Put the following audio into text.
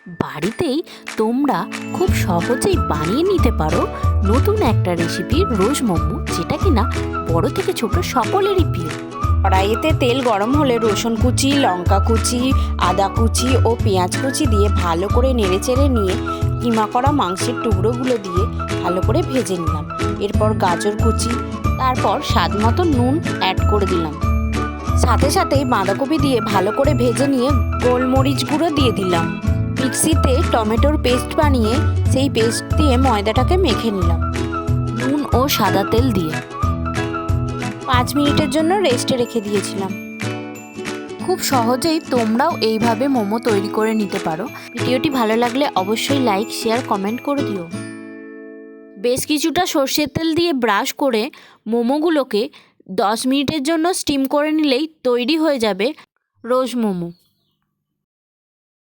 বাড়িতেই তোমরা খুব সহজেই বানিয়ে নিতে পারো নতুন একটা রেসিপি রোজ মোমো, যেটা কিনা বড় থেকে ছোট সকলেরই প্রিয়। কড়াইতে তেল গরম হলে রসুন কুচি, লঙ্কা কুচি, আদা কুচি ও পেঁয়াজ কুচি দিয়ে ভালো করে নেড়েচেড়ে নিয়ে কিমা করা মাংসের টুকরোগুলো দিয়ে ভালো করে ভেজে নিলাম। এরপর গাজর কুচি, তারপর স্বাদ মতো নুন অ্যাড করে দিলাম। সাথে সাথেই বাঁধাকপি দিয়ে ভালো করে ভেজে নিয়ে গোলমরিচ গুঁড়ো দিয়ে দিলাম। মিক্সিতে টমেটোর পেস্ট বানিয়ে সেই পেস্ট দিয়ে ময়দাটাকে মেখে নিলাম নুন ও সাদা তেল দিয়ে 5 মিনিটের জন্য রেস্টে রেখে দিয়েছিলাম। খুব সহজেই তোমরাও এইভাবে মোমো তৈরি করে নিতে পারো। ভিডিওটি ভালো লাগলে অবশ্যই লাইক, শেয়ার, কমেন্ট করে দিও। বেশ কিছুটা সর্ষের তেল দিয়ে ব্রাশ করে মোমোগুলোকে 10 মিনিটের জন্য স্টিম করে নিলেই তৈরি হয়ে যাবে রোজ মোমো।